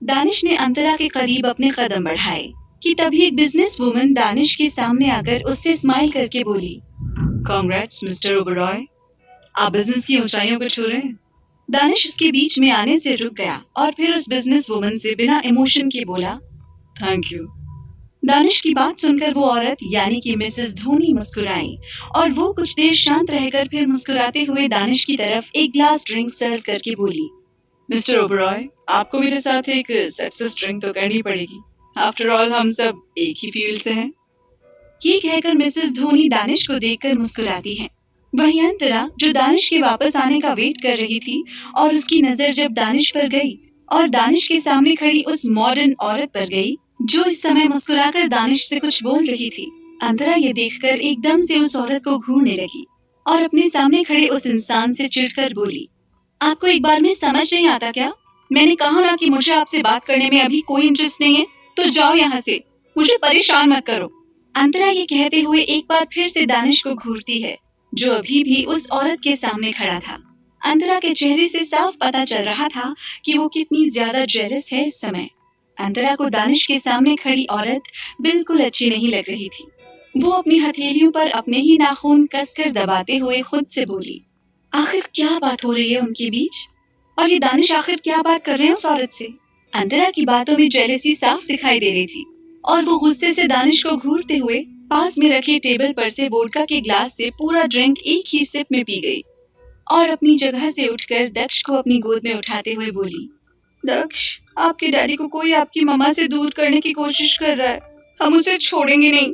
दानिश ने अंतरा के करीब अपने कदम बढ़ाए कि तभी एक बिजनेस वुमन दानिश के सामने आकर उससे स्माइल करके बोली, कांग्रेट्स मिस्टर ओबरॉय, आप बिजनेस की ऊंचाइयों को छू रहे हैं। दानिश उसके बीच में आने से रुक गया और फिर उस बिजनेस वुमन से बिना इमोशन के बोला, थैंक यू। दानिश की बात सुनकर वो औरत यानी कि मिसेस धोनी मुस्कुराई और वो कुछ देर शांत रहकर फिर मुस्कुराते हुए दानिश की तरफ एक ग्लास ड्रिंक सर्व करके बोली, मिस्टर ओबरॉय, आपको मेरे साथ एक सक्सेस ड्रिंक तो करनी पड़ेगी। आफ्टर ऑल हम सब एक ही फील्ड से हैं। ये कहकर मिसेस धोनी दानिश को देखकर मुस्कुराती है। वहीं अंतरा जो दानिश के वापस आने का वेट कर रही थी और उसकी नजर जब दानिश पर गई और दानिश के सामने खड़ी उस मॉडर्न औरत पर गई जो इस समय मुस्कुराकर दानिश से कुछ बोल रही थी, अंतरा ये देखकर एकदम से उस औरत को घूरने लगी और अपने सामने खड़े उस इंसान से चिढ़कर बोली, आपको एक बार में समझ नहीं आता क्या? मैंने कहा ना कि मुझे आपसे बात करने में अभी कोई इंटरेस्ट नहीं है, तो जाओ यहाँ से, मुझे परेशान मत करो। अंतरा ये कहते हुए एक बार फिर से दानिश को घूरती है जो अभी भी उस औरत के सामने खड़ा था। अंतरा के चेहरे से साफ पता चल रहा था कि वो कितनी ज्यादा जेलस है इस समय। अंतरा को दानिश के सामने खड़ी औरत बिल्कुल अच्छी नहीं लग रही थी। वो अपनी हथेलियों पर अपने ही नाखून कसकर दबाते हुए खुद से बोली, आखिर क्या बात हो रही है उनके बीच और ये दानिश आखिर क्या बात कर रहे हैं उस औरत से? अंतरा की बातों में जेलसी साफ दिखाई दे रही थी और वो गुस्से से दानिश को घूरते हुए पास में रखे टेबल पर से वोडका के ग्लास से पूरा ड्रिंक एक ही सिप में पी गई और अपनी जगह से उठकर दक्ष को अपनी गोद में उठाते हुए बोली, दक्ष, आपके डैडी को कोई आपकी मम्मा से दूर करने की कोशिश कर रहा है, हम उसे छोड़ेंगे नहीं।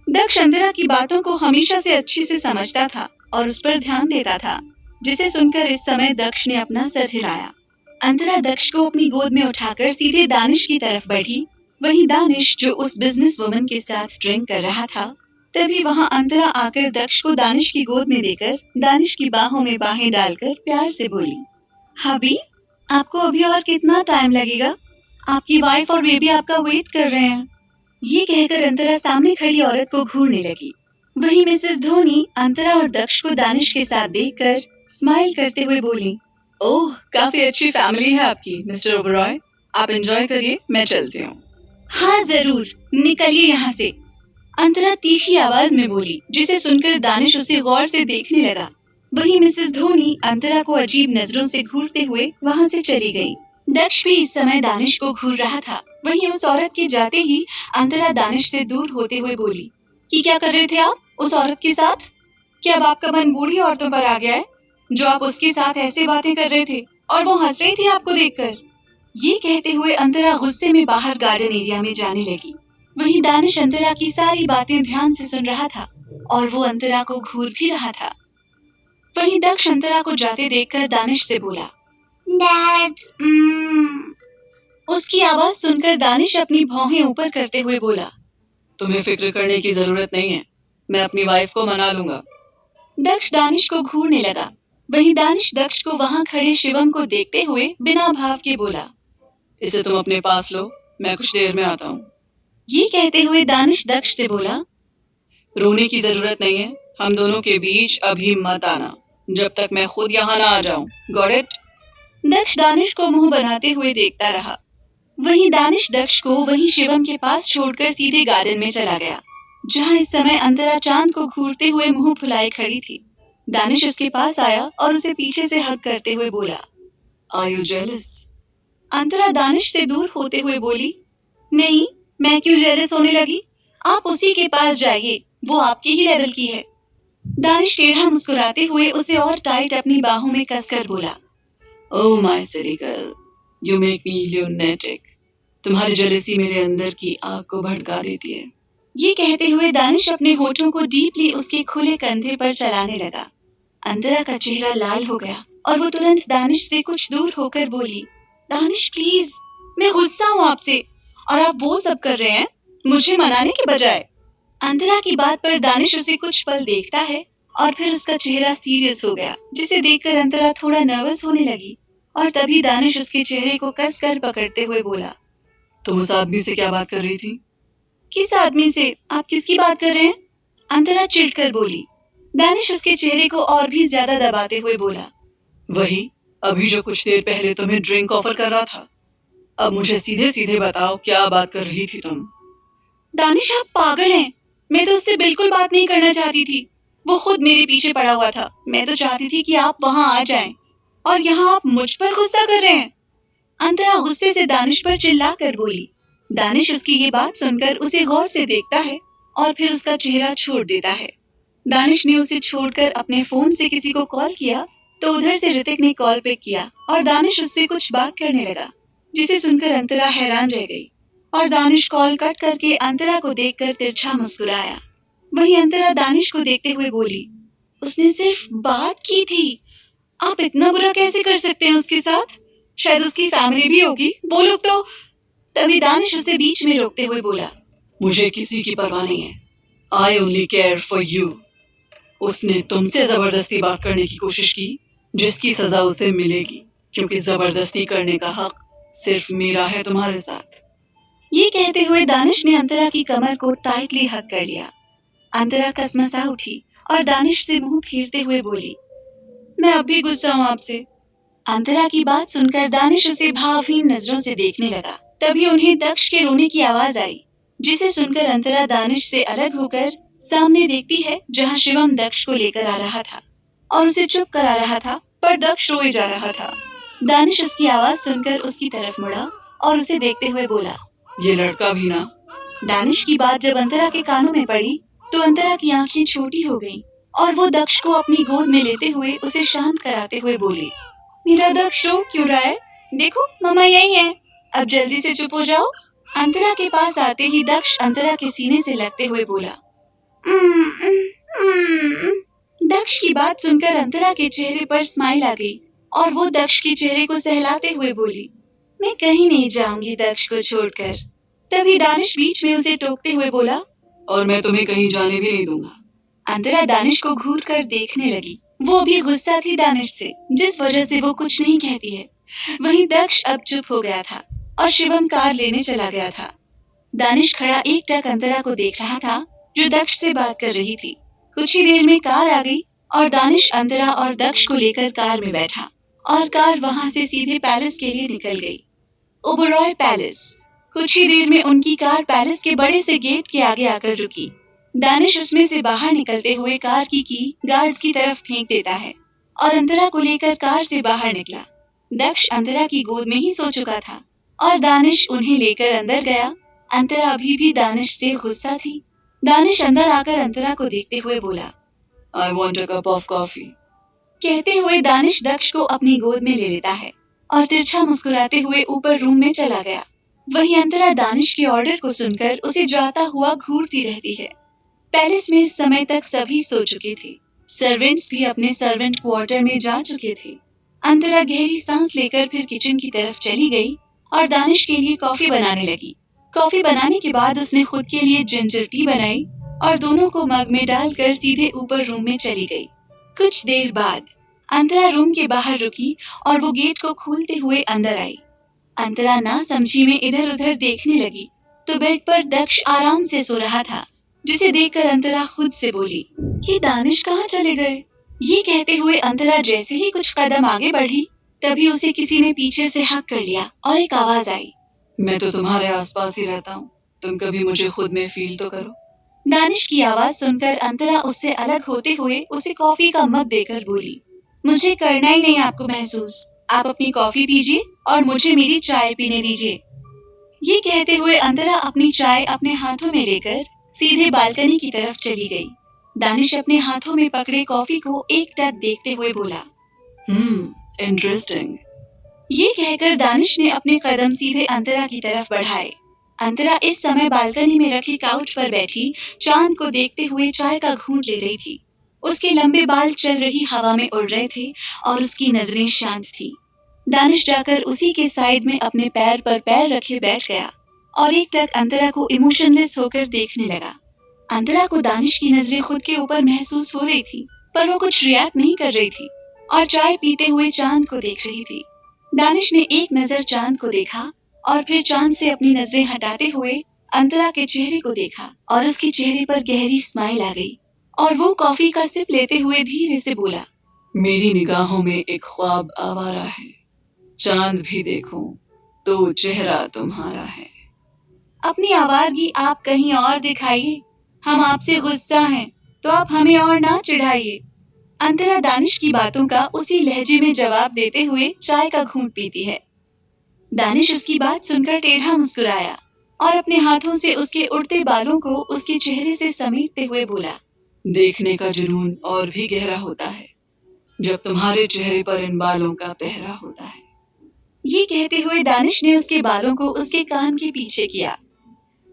दक्ष अंतरा की बातों को हमेशा से अच्छे से समझता था और उस पर ध्यान देता था, जिसे सुनकर इस समय दक्ष ने अपना सर हिलाया। अंतरा दक्ष को अपनी गोद में उठाकर सीधे दानिश की तरफ बढ़ी। वहीं दानिश जो उस बिजनेस वुमन के साथ ड्रिंक कर रहा था, तभी वहां अंतरा आकर दक्ष को दानिश की गोद में देकर दानिश की बाहों में बाहें डालकर प्यार से बोली, हबी, आपको अभी और कितना टाइम लगेगा? आपकी वाइफ और बेबी आपका वेट कर रहे हैं। ये कहकर अंतरा सामने खड़ी औरत को घूरने लगी। वहीं मिसेस धोनी अंतरा और दक्ष को दानिश के साथ देखकर स्माइल करते हुए बोली, ओह, काफी अच्छी फैमिली है आपकी मिस्टर ओबरॉय, आप एंजॉय करिए, मैं चलती हूँ। हाँ जरूर, निकलिए यहाँ से, अंतरा तीखी आवाज में बोली, जिसे सुनकर दानिश उसे गौर से देखने लगा। वहीं मिसेस धोनी अंतरा को अजीब नजरों से घूरते हुए वहाँ से चली गई। दक्ष भी इस समय दानिश को घूर रहा था। वहीं उस औरत के जाते ही अंतरा दानिश से दूर होते हुए बोली, कि क्या कर रहे थे आप उस औरत के साथ? क्या अब आपका मन बूढ़ी औरतों पर आ गया है, जो आप उसके साथ ऐसे बातें कर रहे थे और वो हंस रही थी आपको देखकर? ये कहते हुए अंतरा गुस्से में बाहर गार्डन एरिया में जाने लगी। वहीं दानिश अंतरा की सारी बातें ध्यान से सुन रहा था और वो अंतरा को घूर भी रहा था। वहीं दक्ष अंतरा को जाते देखकर दानिश से बोला, डैड। उसकी आवाज सुनकर दानिश अपनी भौहें ऊपर करते हुए बोला, तुम्हें फिक्र करने की जरूरत नहीं है, मैं अपनी वाइफ को मना लूंगा। दक्ष दानिश को घूरने लगा। वहीं दानिश दक्ष को वहां खड़े शिवम को देखते हुए बिना भाव के बोला, इसे तुम अपने पास लो, मैं कुछ देर में आता हूँ। ये कहते हुए दानिश दक्ष से बोला, रोने की जरूरत नहीं है, हम दोनों के बीच अभी मत आना, जब तक मैं खुद यहाँ ना आ जाऊं। Got it? दक्ष दानिश को मुंह बनाते हुए देखता रहा। वहीं दानिश दक्ष को वहीं शिवम के पास छोड़कर सीधे गार्डन में चला गया, जहाँ इस समय अंतरा चांद को घूरते हुए मुंह फुलाए खड़ी थी। दानिश उसके पास आया और उसे पीछे से हग करते हुए बोला, आर यू जेलस? अंतरा दानिश से दूर होते हुए बोली, नहीं, मैं क्यों जेलस होने लगी? आप उसी के पास जाइए, वो आपके ही लेवल की है। दानिश टेढ़ा मुस्कुराते हुए उसे और टाइट अपनी बाहों में कसकर बोला, oh my silly girl, you make me lunatic. तुम्हारी जेलसी मेरे अंदर की आग को भड़का देती है। ये कहते हुए दानिश अपने होठों को डीपली उसके खुले कंधे पर चलाने लगा। अंतरा का चेहरा लाल हो गया और वो तुरंत दानिश से कुछ दूर होकर बोली, दानिश प्लीज, मैं गुस्सा हूँ आपसे और आप वो सब कर रहे हैं मुझे मनाने के बजाय। अंतरा की बात पर दानिश उसे कुछ पल देखता है और फिर उसका चेहरा सीरियस हो गया, जिसे देखकर अंतरा थोड़ा नर्वस होने लगी। और तभी दानिश उसके चेहरे को कसकर पकड़ते हुए बोला, तुम उस आदमी से क्या बात कर रही थी? किस आदमी से? आप किसकी बात कर रहे हैं? अंतरा चिढ़कर बोली। दानिश उसके चेहरे को और भी ज्यादा दबाते हुए बोला, वही, अभी जो कुछ देर पहले तुम्हें ड्रिंक ऑफर कर रहा था। अब मुझे सीधे सीधे बताओ, क्या बात कर रही थी तुम? दानिश, आप पागल हैं। मैं तो उससे बिल्कुल बात नहीं करना चाहती थी। वो खुद मेरे पीछे पड़ा हुआ था। मैं तो चाहती थी कि आप वहां आ जाएं, और यहाँ आप मुझ पर गुस्सा कर रहे हैं। अंतरा गुस्से से दानिश पर चिल्ला कर बोली। दानिश उसकी ये बात सुनकर उसे गौर से देखता है और फिर उसका चेहरा छोड़ देता है। दानिश ने उसे छोड़कर अपने फोन से किसी को कॉल किया तो उधर से ऋतिक ने कॉल पिक किया और दानिश उससे कुछ बात करने लगा, जिसे सुनकर अंतरा हैरान रह गई और दानिश कॉल कट करके अंतरा को देखकर तिरछा मुस्कुराया। वहीं अंतरा दानिश को देखते हुए बोली, उसने सिर्फ बात की थी। आप इतना बुरा कैसे कर सकते हैं उसके साथ? शायद उसकी फैमिली भी होगी, वो लोग तो। तभी दानिश उसे बीच में रोकते हुए बोला, मुझे किसी की परवाह नहीं है। I only care for you. उसने तुमसे जबरदस्ती बात करने की कोशिश की, जिसकी सजा उसे मिलेगी, क्योंकि जबरदस्ती करने का हक सिर्फ मेरा है तुम्हारे साथ। ये कहते हुए दानिश ने अंतरा की कमर को टाइटली हक कर लिया। अंतरा कसमसा उठी और दानिश से मुंह फेरते हुए बोली, मैं अब भी गुस्सा हूँ आपसे। अंतरा की बात सुनकर दानिश उसे भावहीन नजरों से देखने लगा। तभी उन्हें दक्ष के रोने की आवाज आई, जिसे सुनकर अंतरा दानिश से अलग होकर सामने देखती है, जहाँ शिवम दक्ष को लेकर आ रहा था और उसे चुप करा रहा था, पर दक्ष रोए जा रहा था। दानिश उसकी आवाज सुनकर उसकी तरफ मुड़ा और उसे देखते हुए बोला, ये लड़का भी ना। दानिश की बात जब अंतरा के कानों में पड़ी तो अंतरा की आंखें छोटी हो गईं और वो दक्ष को अपनी गोद में लेते हुए उसे शांत कराते हुए बोली, मेरा दक्ष रो क्यों रहा है? देखो मामा यही है, अब जल्दी से चुप हो जाओ। अंतरा के पास आते ही दक्ष अंतरा के सीने से लगते हुए बोला, "उम्म, उम्म।" दक्ष की बात सुनकर अंतरा के चेहरे पर स्माइल आ गई और वो दक्ष के चेहरे को सहलाते हुए बोली, मैं कहीं नहीं जाऊंगी दक्ष को छोड़कर। तभी दानिश बीच में उसे टोकते हुए बोला, और मैं तुम्हें कहीं जाने भी नहीं दूंगा। अंतरा दानिश को घूर कर देखने लगी। वो भी गुस्सा थी दानिश से, जिस वजह से वो कुछ नहीं कहती है। वहीं दक्ष अब चुप हो गया था और शिवम कार लेने चला गया था। दानिश खड़ा एक टक अंतरा को देख रहा था, जो दक्ष से बात कर रही थी। कुछ ही देर में कार आ गई और दानिश अंतरा और दक्ष को लेकर कार में बैठा और कार वहां से सीधे पैलेस के लिए निकल गई, ओबरॉय पैलेस। कुछ ही देर में उनकी कार पैलेस के बड़े से गेट के आगे आकर रुकी। दानिश उसमें से बाहर निकलते हुए कार की गार्ड्स की तरफ फेंक देता है और अंतरा को लेकर कार से बाहर निकला। दक्ष अंतरा की गोद में ही सो चुका था और दानिश उन्हें लेकर अंदर गया। अंतरा अभी भी दानिश से गुस्सा थी। दानिश अंदर आकर अंतरा को देखते हुए बोला, I want a cup of coffee. कहते हुए दानिश दक्ष को अपनी गोद में ले लेता है और तिरछा मुस्कुराते हुए ऊपर रूम में चला गया। वहीं अंतरा दानिश के ऑर्डर को सुनकर उसे जाता हुआ घूरती रहती है। पैलेस में इस समय तक सभी सो चुके थे। सर्वेंट्स भी अपने सर्वेंट क्वार्टर में जा चुके थे। अंतरा गहरी सांस लेकर फिर किचन की तरफ चली गई और दानिश के लिए कॉफी बनाने लगी। कॉफी बनाने के बाद उसने खुद के लिए जिंजर टी बनाई और दोनों को मग में डालकर सीधे ऊपर रूम में चली गई। कुछ देर बाद अंतरा रूम के बाहर रुकी और वो गेट को खोलते हुए अंदर आई। अंतरा ना समझी में इधर उधर देखने लगी तो बेड पर दक्ष आराम से सो रहा था, जिसे देखकर अंतरा खुद से बोली, ये दानिश कहाँ चले गए? ये कहते हुए अंतरा जैसे ही कुछ कदम आगे बढ़ी, तभी उसे किसी ने पीछे से हक कर लिया और एक आवाज आई, मैं तो तुम्हारे आसपास ही रहता हूँ, तुम कभी मुझे खुद में फील तो करो। दानिश की आवाज सुनकर अंतरा उससे अलग होते हुए उसे कॉफी का मग देकर बोली, मुझे करना ही नहीं आपको महसूस, आप अपनी कॉफी पीजिए और मुझे मेरी चाय पीने दीजिए। ये कहते हुए अंतरा अपनी चाय अपने हाथों में लेकर सीधे बालकनी की तरफ चली गई। दानिश अपने हाथों में पकड़े कॉफी को एक टक देखते हुए बोला, इंटरेस्टिंग। ये कहकर दानिश ने अपने कदम सीधे अंतरा की तरफ बढ़ाए। अंतरा इस समय बालकनी में रखी काउच पर बैठी चांद को देखते हुए चाय का घूंट ले रही थी। उसके लंबे बाल चल रही हवा में उड़ रहे थे और उसकी नजरें शांत थी। दानिश जाकर उसी के साइड में अपने पैर पर पैर रखे बैठ गया और एक टक अंतरा को इमोशनलेस होकर देखने लगा। अंतरा को दानिश की नजरें खुद के ऊपर महसूस हो रही थी, पर वो कुछ रिएक्ट नहीं कर रही थी और चाय पीते हुए चांद को देख रही थी। दानिश ने एक नजर चांद को देखा और फिर चांद से अपनी नजरें हटाते हुए अंतरा के चेहरे को देखा और उसके चेहरे पर गहरी स्माइल आ गई और वो कॉफी का सिप लेते हुए धीरे से बोला, मेरी निगाहों में एक ख्वाब आवारा है, चांद भी देखूं तो चेहरा तुम्हारा है। अपनी आवारगी आप कहीं और दिखाइए। हम आपसे गुस्सा हैं, तो आप हमें और ना चिढ़ाइए। अंतरा दानिश की बातों का उसी लहजे में जवाब देते हुए चाय का घूंट पीती है। दानिश उसकी बात सुनकर टेढ़ा मुस्कुराया और अपने हाथों से उसके उड़ते बालों को उसके चेहरे से समेटते हुए बोला, देखने का जुनून और भी गहरा होता है जब तुम्हारे चेहरे पर इन बालों का पहरा होता है। ये कहते हुए दानिश ने उसके बालों को उसके कान के पीछे किया।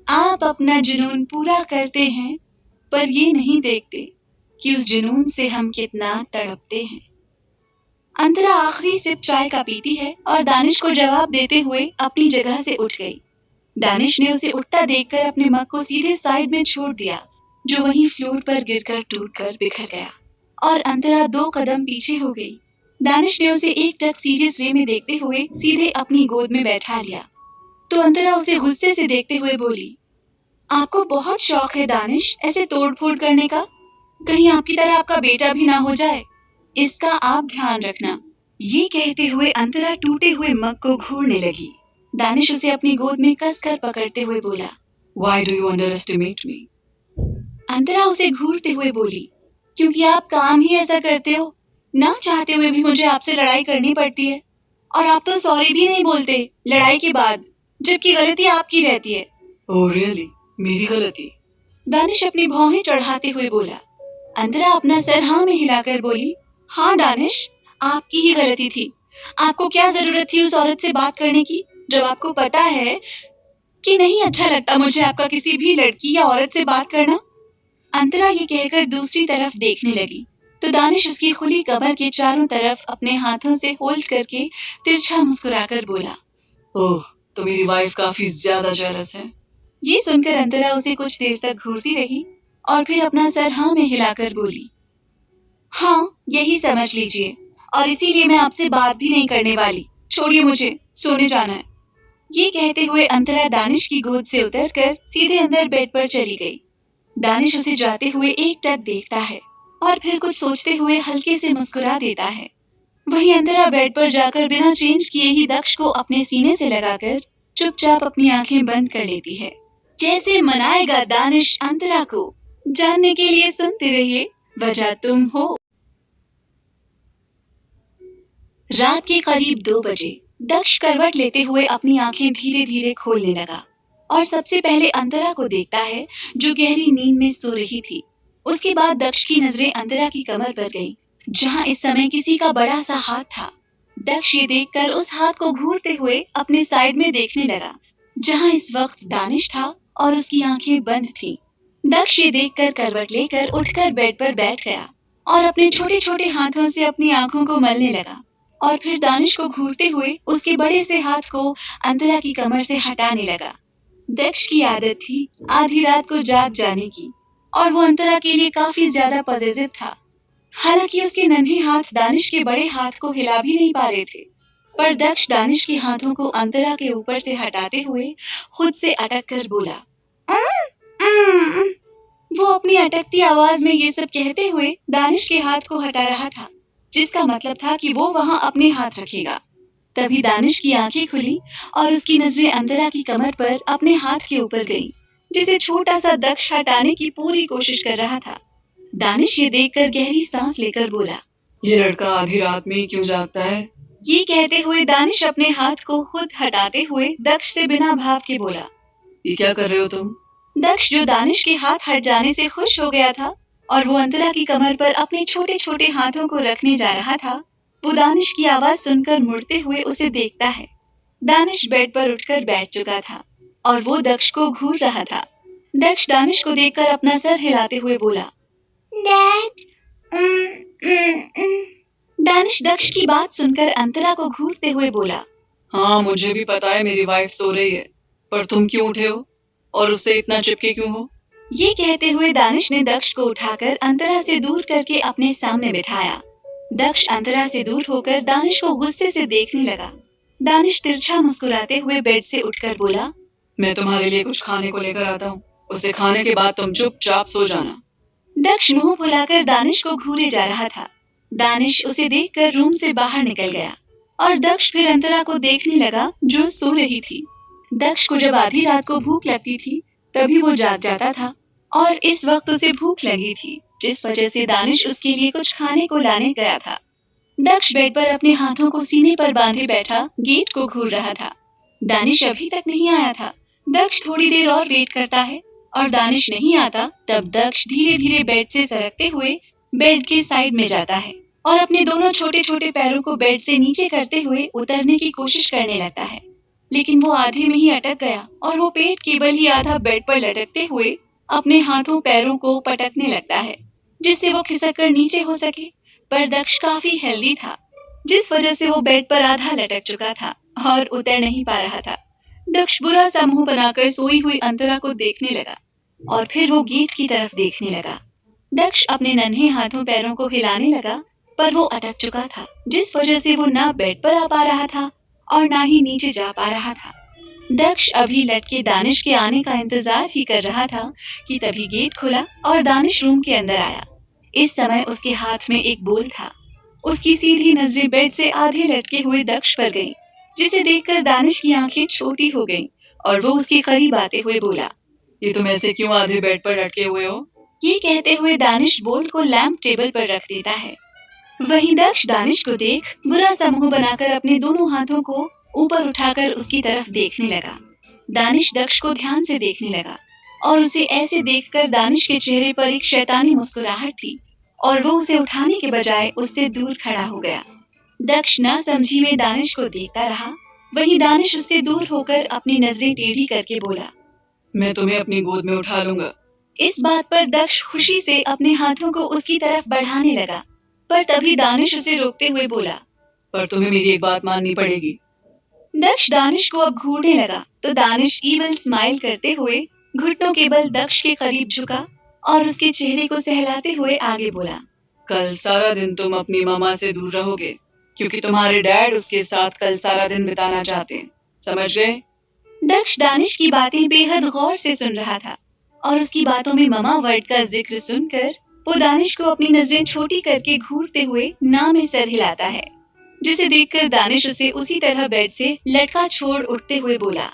आप अपना जुनून पूरा करते हैं, पर ये नहीं देखते कि उस जुनून से हम कितना तड़पते हैं। अंतरा आखिरी सिप चाय का पीती है और दानिश को जवाब देते हुए अपनी जगह से उठ गई। दानिश ने उसे उठता देखकर अपने मग को सीधे साइड में छोड़ दिया, जो वहीं फ्लोर पर गिरकर टूटकर बिखर गया, और अंतरा 2 कदम पीछे हो गई। दानिश ने उसे एक टक सीरियस वे में देखते हुए सीधे अपनी गोद में बैठा लिया, तो अंतरा उसे गुस्से से देखते हुए बोली, आपको बहुत शौक है दानिश ऐसे तोड़ फोड़ करने का। कहीं आपकी तरह आपका बेटा भी ना हो जाए, इसका आप ध्यान रखना। ये कहते हुए अंतरा टूटे हुए मग को घूरने लगी। दानिश उसे अपनी गोद में कसकर पकड़ते हुए बोला, Why do you underestimate me? अंतरा उसे घूरते हुए बोली, क्योंकि आप काम ही ऐसा करते हो। ना चाहते हुए भी मुझे आपसे लड़ाई करनी पड़ती है, और आप तो सॉरी भी नहीं बोलते लड़ाई के बाद, जबकि गलती आपकी रहती है। ओह रियली, मेरी गलती? दानिश अपनी भौहें चढ़ाते हुए बोला। अंतरा अपना सर हाँ में हिलाकर बोली, हाँ दानिश, आपकी ही गलती थी। आपको क्या जरूरत थी उस औरत से बात करने की, जब आपको पता है कि नहीं अच्छा लगता मुझे आपका किसी भी लड़की या औरत से बात करना। अंतरा ये कहकर दूसरी तरफ देखने लगी, तो दानिश उसकी खुली कमर के चारों तरफ अपने हाथों से होल्ड करके तिरछा मुस्कुराकर बोला, ओह, तो मेरी वाइफ काफी ज्यादा जेलस है। ये सुनकर अंतरा उसे कुछ देर तक घूरती रही और फिर अपना सर हाँ में हिलाकर बोली, हाँ यही समझ लीजिए, और इसीलिए मैं आपसे बात भी नहीं करने वाली। छोड़िए, मुझे सोने जाना है। ये कहते हुए अंतरा दानिश की गोद से उतरकर सीधे अंदर बेड पर चली गई। दानिश उसे जाते हुए एक टक देखता है और फिर कुछ सोचते हुए हल्के से मुस्कुरा देता है। वहीं अंतरा बेड पर जाकर बिना चेंज किए ही दक्ष को अपने सीने से लगाकर चुपचाप अपनी आंखें बंद कर लेती है। कैसे मनाएगा दानिश अंतरा को, जानने के लिए सुनते रहिए वजह तुम हो। रात के करीब 2 बजे दक्ष करवट लेते हुए अपनी आंखें धीरे धीरे खोलने लगा और सबसे पहले अंतरा को देखता है, जो गहरी नींद में सो रही थी। उसके बाद दक्ष की नजरें अंतरा की कमर पर गईं, जहां इस समय किसी का बड़ा सा हाथ था। दक्ष ये देखकर उस हाथ को घूरते हुए अपने साइड में देखने लगा, जहां इस वक्त दानिश था और उसकी आंखें बंद थीं। दक्ष ये देखकर करवट लेकर उठकर बेड पर बैठ गया और अपने छोटे छोटे हाथों से अपनी आंखों को मलने लगा, और फिर दानिश को घूरते हुए उसके बड़े से हाथ को अंतरा की कमर से हटाने लगा। दक्ष की आदत थी आधी रात को जाग जाने की, और वो अंतरा के लिए काफी ज्यादा पॉजिटिव था। हालांकि उसके नन्हे हाथ दानिश के बड़े हाथ को हिला भी नहीं पा रहे थे, पर दक्ष दानिश के हाथों को अंतरा के ऊपर से हटाते हुए खुद से अटक कर बोला, वो अपनी अटकती आवाज में ये सब कहते हुए दानिश के हाथ को हटा रहा था, जिसका मतलब था कि वो वहां अपने हाथ रखेगा। तभी दानिश की आंखें खुली और उसकी नजरें अंतरा की कमर पर अपने हाथ के ऊपर गईं, जिसे छोटा सा दक्ष हटाने की पूरी कोशिश कर रहा था। दानिश ये देखकर गहरी सांस लेकर बोला, ये लड़का आधी रात में क्यों जागता है? ये कहते हुए दानिश अपने हाथ को खुद हटाते हुए दक्ष से बिना भाव के बोला, ये क्या कर रहे हो तुम? दक्ष, जो दानिश के हाथ हट जाने से खुश हो गया था और वो अंतरा की कमर पर अपने छोटे छोटे हाथों को रखने जा रहा था, वो दानिश की आवाज सुनकर मुड़ते हुए उसे देखता है। दानिश बेड पर उठकर बैठ चुका था और वो दक्ष को घूर रहा था। दक्ष दानिश को देखकर अपना सर हिलाते हुए बोला, डैड। दानिश दक्ष की बात सुनकर अंतरा को घूरते हुए बोला, हाँ मुझे भी पता है मेरी वाइफ सो रही है, पर तुम क्यों उठे हो और उससे इतना चिपके क्यों हो? ये कहते हुए दानिश ने दक्ष को उठाकर अंतरा से दूर करके अपने सामने बिठाया। दक्ष अंतरा से दूर होकर दानिश को गुस्से से देखने लगा। दानिश तिरछा मुस्कुराते हुए बेड से उठकर बोला, मैं तुम्हारे लिए कुछ खाने को लेकर आता हूँ, उसे खाने के बाद तुम चुपचाप सो जाना। दक्ष मुंह फुलाकर दानिश को घूरे जा रहा था। दानिश उसे देखकर रूम से बाहर निकल गया और दक्ष फिर अंतरा को देखने लगा जो सो रही थी। दक्ष को जब आधी रात को भूख लगती थी तभी वो जाग जाता था और इस वक्त उसे भूख लगी थी, जिस वजह से दानिश उसके लिए कुछ खाने को लाने गया था। दक्ष बेड पर अपने हाथों को सीने पर बांधे बैठा गेट को घूर रहा था। दानिश अभी तक नहीं आया था। दक्ष थोड़ी देर और वेट करता है और दानिश नहीं आता तब दक्ष धीरे धीरे बेड से सरकते हुए बेड के साइड में जाता है और अपने दोनों छोटे छोटे पैरों को बेड से नीचे करते हुए उतरने की कोशिश करने लगता है, लेकिन वो आधे में ही अटक गया और वो पेट केवल ही आधा बेड पर लटकते हुए अपने हाथों पैरों को पटकने लगता है, जिससे वो खिसक कर नीचे हो सके। पर दक्ष काफी हेल्दी था, जिस वजह से वो बेड पर आधा लटक चुका था और उतर नहीं पा रहा था। दक्ष बुरा सा मुंह बनाकर सोई हुई अंतरा को देखने लगा और फिर वो गेट की तरफ देखने लगा। दक्ष अपने नन्हे हाथों पैरों को हिलाने लगा पर वो अटक चुका था, जिस वजह से वो ना बेड पर आ पा रहा था और ना ही नीचे जा पा रहा था। दक्ष अभी लटके दानिश के आने का इंतजार ही कर रहा था कि तभी गेट खुला और दानिश रूम के अंदर आया। इस समय उसके हाथ में एक बोल था। उसकी सीधी नजरें बेड से आधे लटके हुए दक्ष पर गईं, जिसे देखकर दानिश की आंखें छोटी हो गईं और वो उसके करीब आते हुए बोला, ये तुम ऐसे क्यों आधे बेड पर लटके हुए हो? ये कहते हुए दानिश बोल को लैंप टेबल पर रख देता है। वहीं दक्ष दानिश को देख बुरा सा मुंह बनाकर अपने दोनों हाथों को ऊपर उठाकर उसकी तरफ देखने लगा। दानिश दक्ष को ध्यान से देखने लगा और उसे ऐसे देखकर दानिश के चेहरे पर एक शैतानी मुस्कुराहट थी और वो उसे उठाने के बजाय उससे दूर खड़ा हो गया। दक्ष नासमझी में दानिश को देखता रहा। वहीं दानिश उससे दूर होकर अपनी नजरें टेढ़ी करके बोला, मैं तुम्हें अपनी गोद में उठा लूंगा। इस बात पर दक्ष खुशी से अपने हाथों को उसकी तरफ बढ़ाने लगा, पर तभी दानिश उसे रोकते हुए बोला, पर तुम्हें मेरी एक बात माननी पड़ेगी। दक्ष दानिश को अब घूरने लगा तो दानिश ईविल स्माइल करते हुए घुटनों के बल दक्ष के करीब झुका और उसके चेहरे को सहलाते हुए आगे बोला, कल सारा दिन तुम अपनी मामा से दूर रहोगे क्योंकि तुम्हारे डैड उसके साथ कल सारा दिन बिताना चाहते हैं, समझ गए? दक्ष दानिश की बातें बेहद गौर से सुन रहा था और उसकी बातों में ममा वर्ड का जिक्र सुनकर वो दानिश को अपनी नजरें छोटी करके घूरते हुए ना में सर हिलाता है, जिसे देखकर दानिश उसे उसी तरह बेड से लटका छोड़ उठते हुए बोला,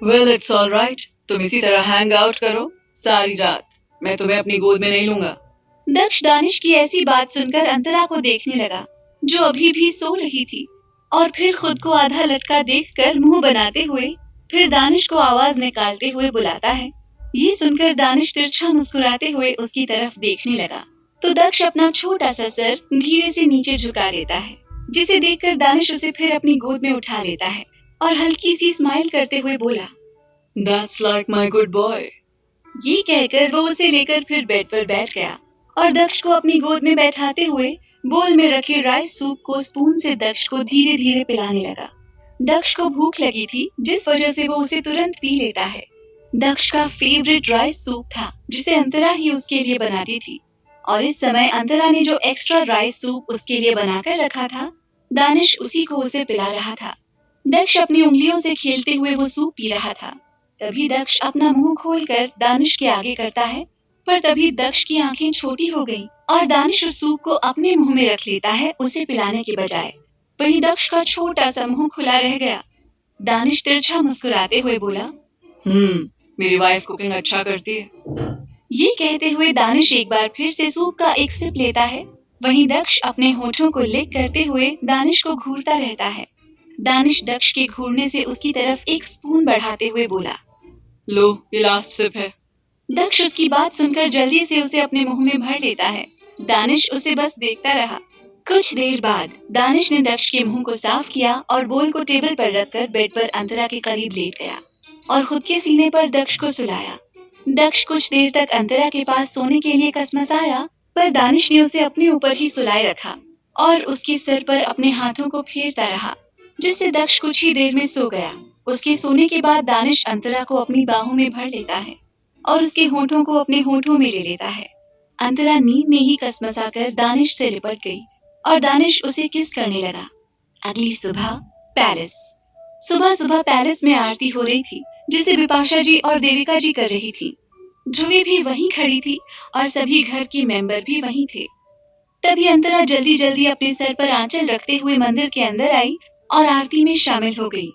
वेल इट्स ऑल राइट, तुम इसी तरह हैंग आउट करो सारी रात, मैं तुम्हें अपनी गोद में नहीं लूंगा। दक्ष दानिश की ऐसी बात सुनकर अंतरा को देखने लगा जो अभी भी सो रही थी और फिर खुद को आधा लटका देखकर मुंह बनाते हुए फिर दानिश को आवाज निकालते हुए बुलाता है। ये सुनकर दानिश तिरछा मुस्कुराते हुए उसकी तरफ देखने लगा तो दक्ष अपना छोटा सा सर धीरे से नीचे झुका लेता है, जिसे देखकर दानिश उसे फिर अपनी गोद में उठा लेता है और हल्की सी स्माइल करते हुए बोला, That's like my good boy. ये कहकर वो उसे लेकर फिर बेड पर बैठ गया और दक्ष को अपनी गोद में बैठाते हुए बोल में रखे राइस सूप को स्पून से दक्ष को धीरे धीरे पिलाने लगा। दक्ष को भूख लगी थी, जिस वजह से वो उसे तुरंत पी लेता है। दक्ष का फेवरेट राइस सूप था जिसे अंतरा ही उसके लिए बनाती थी और इस समय अंतरा ने जो एक्स्ट्रा राइस सूप उसके लिए बनाकर रखा था, दानिश उसी को उसे पिला रहा था। दक्ष अपनी उंगलियों से खेलते हुए वो सूप पी रहा था। तभी दक्ष अपना मुंह खोलकर दानिश के आगे करता है, पर तभी दक्ष की आंखें छोटी हो गईं और दानिश उस सूप को अपने मुंह में रख लेता है उसे पिलाने के बजाय। वहीं दक्ष का छोटा सा मुंह खुला रह गया। दानिश तिरछा मुस्कुराते हुए बोला, मेरी वाइफ कुकिंग अच्छा करती है। ये कहते हुए दानिश एक बार फिर से सूप का एक सिप लेता है। वहीं दक्ष अपने होठों को लिक करते हुए दानिश को घूरता रहता है। दानिश दक्ष के घूरने से उसकी तरफ एक स्पून बढ़ाते हुए बोला, लो ये लास्ट सिप है। दक्ष उसकी बात सुनकर जल्दी से उसे अपने मुंह में भर लेता है। दानिश उसे बस देखता रहा। कुछ देर बाद दानिश ने दक्ष के मुंह को साफ किया और बोल को टेबल पर रखकर बेड पर अंतरा के करीब लेट गया और खुद के सीने पर दक्ष को सुलाया। दक्ष कुछ देर तक अंतरा के पास सोने के लिए कसमसाया, पर दानिश ने उसे अपने ऊपर ही सुलाए रखा और उसके सिर पर अपने हाथों को फेरता रहा, जिससे दक्ष कुछ ही देर में सो गया। उसके सोने के बाद दानिश अंतरा को अपनी बाहों में भर लेता है और उसके होठों को अपने होठों में ले लेता है। अंतरा नींद में ही कसमसाकर दानिश से लिपट गई और दानिश उसे किस करने लगा। अगली सुबह पैलेस। सुबह सुबह पैलेस में आरती हो रही थी, जिसे बिपाशा जी और देविका जी कर रही थी। ध्रुवी भी वहीं खड़ी थी और सभी घर के मेंबर भी वहीं थे। तभी अंतरा जल्दी जल्दी अपने सर पर आंचल रखते हुए मंदिर के अंदर आई और आरती में शामिल हो गई।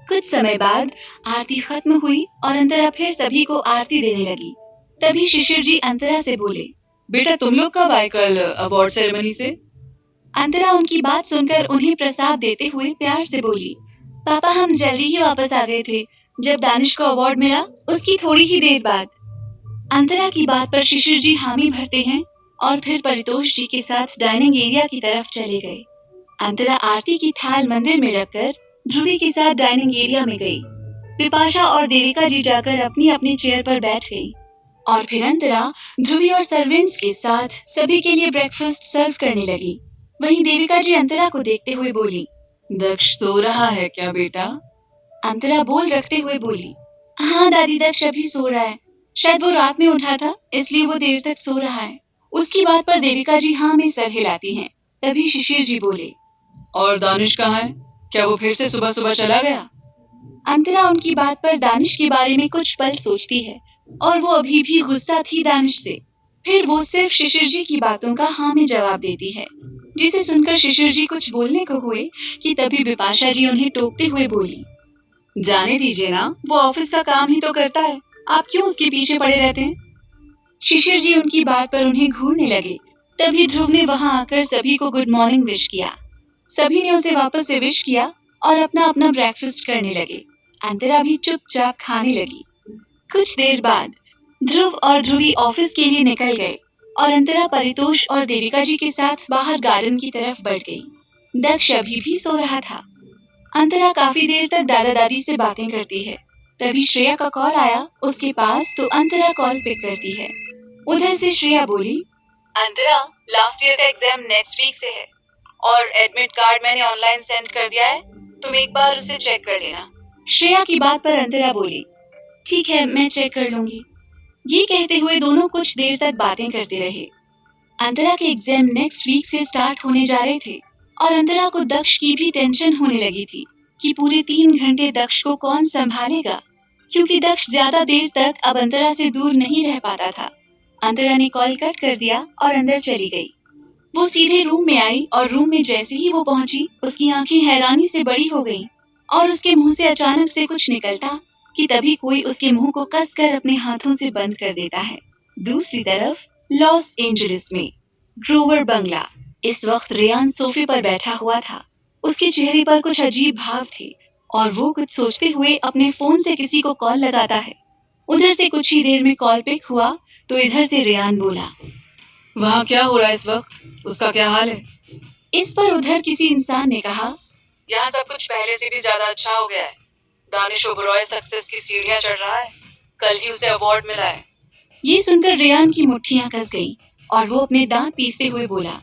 कुछ समय बाद आरती खत्म हुई और अंतरा फिर सभी को आरती देने लगी। तभी शिशिर जी अंतरा से बोले, बेटा तुम लोग कब आए कल अवार्ड सेरेमनी से? अंतरा उनकी बात सुनकर उन्हें प्रसाद देते हुए प्यार से बोली, पापा हम जल्दी ही वापस आ गए थे। जब दानिश को अवार्ड मिला उसकी थोड़ी ही देर बाद। अंतरा की बात पर शिशिर जी हामी भरते हैं और फिर परितोष जी के साथ डाइनिंग एरिया की तरफ चले गए। अंतरा आरती की थाल मंदिर में रखकर ध्रुवी के साथ डाइनिंग एरिया में गई। विपाशा और देविका जी जाकर अपनी अपनी चेयर पर बैठ गई और फिर अंतरा ध्रुवी और सर्वेंट्स के साथ सभी के लिए ब्रेकफास्ट सर्व करने लगी। वहीं देविका जी अंतरा को देखते हुए बोली, दक्ष सो रहा है क्या बेटा? अंतरा बोल रखते हुए बोली, हाँ दादी, दक्ष अभी सो रहा है। शायद वो रात में उठा था इसलिए वो देर तक सो रहा है। उसकी बात पर देविका जी हाँ में सर हिलाती हैं। तभी शिशिर जी बोले, और दानिश कहाँ है? क्या वो फिर से सुबह सुबह चला गया? अंतरा उनकी बात पर दानिश के बारे में कुछ पल सोचती है और वो अभी भी गुस्सा थी दानिश से। फिर वो सिर्फ शिशिर जी की बातों का हाँ में जवाब देती है, जिसे सुनकर शिशिर जी कुछ बोलने को हुए कि तभी विपाशा जी उन्हें टोकते हुए बोली, जाने दीजिए ना, वो ऑफिस का काम ही तो करता है, आप क्यों उसके पीछे पड़े रहते हैं? शिशिर जी उनकी बात पर उन्हें घूरने लगे। तभी ध्रुव ने वहां आकर सभी को गुड मॉर्निंग विश किया। सभी ने उसे वापस से विश किया और अपना अपना ब्रेकफास्ट करने लगे। अंतरा भी चुपचाप खाने लगी। कुछ देर बाद ध्रुव और ध्रुवी ऑफिस के लिए निकल गए और अंतरा परितोष और देविका जी के साथ बाहर गार्डन की तरफ बढ़ गई। दक्ष अभी भी सो रहा था। अंतरा काफी देर तक दादा दादी से बातें करती है। तभी श्रेया का कॉल आया उसके पास, तो अंतरा कॉल पिक करती है। उधर से श्रेया बोली, अंतरा, लास्ट ईयर का एग्जाम नेक्स्ट वीक से है और एडमिट कार्ड मैंने ऑनलाइन सेंड कर दिया है, तुम एक बार उसे चेक कर लेना। श्रेया की बात पर अंतरा बोली, ठीक है मैं चेक कर लूंगी। ये कहते हुए दोनों कुछ देर तक बातें करते रहे। अंतरा के एग्जाम नेक्स्ट वीक से स्टार्ट होने जा रहे थे और अंतरा को दक्ष की भी टेंशन होने लगी थी कि पूरे 3 घंटे दक्ष को कौन संभालेगा, क्योंकि दक्ष ज्यादा देर तक अब अंतरा से दूर नहीं रह पाता था। अंतरा ने कॉल कट कर दिया और अंदर चली गई। वो सीधे रूम में आई और रूम में जैसे ही वो पहुंची उसकी आंखें हैरानी से बड़ी हो गईं और उसके मुंह से अचानक से कुछ निकलता कि तभी कोई उसके मुंह को कसकर अपने हाथों से बंद कर देता है। दूसरी तरफ लॉस एंजलिस में ग्रोवर बंगला। इस वक्त रेयान सोफे पर बैठा हुआ था। उसके चेहरे पर कुछ अजीब भाव थे और वो कुछ सोचते हुए अपने फोन से किसी को कॉल लगाता है। उधर से कुछ ही देर में कॉल पिक हुआ तो इधर से रेयान बोला, वहाँ क्या हो रहा है इस वक्त? उसका क्या हाल है? इस पर उधर किसी इंसान ने कहा, यहाँ सब कुछ पहले से भी ज्यादा अच्छा हो गया है। दानिश ओबरॉय सक्सेस की सीढ़ियाँ चढ़ रहा है, कल ही उसे अवार्ड मिला है। ये सुनकर रेयान की मुट्ठियां कस गईं और वो अपने दांत पीसते हुए बोला,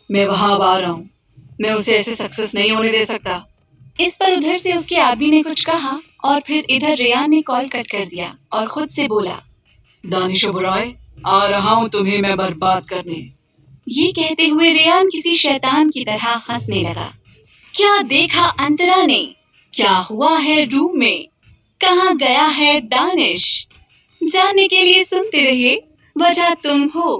मैं वहाँ अब आ रहा हूँ, मैं उसे ऐसे सक्सेस नहीं होने दे सकता। इस पर उधर से उसके आदमी ने कुछ कहा और फिर इधर रेयान ने कॉल कट कर दिया और खुद से बोला, दानिश ओबरॉय, आ रहा हूँ तुम्हें मैं बर्बाद करने। ये कहते हुए रेयान किसी शैतान की तरह हंसने लगा। क्या देखा अंतरा ने? क्या हुआ है रूम में? कहाँ गया है दानिश? जानने के लिए सुनते रहिए वजह तुम हो।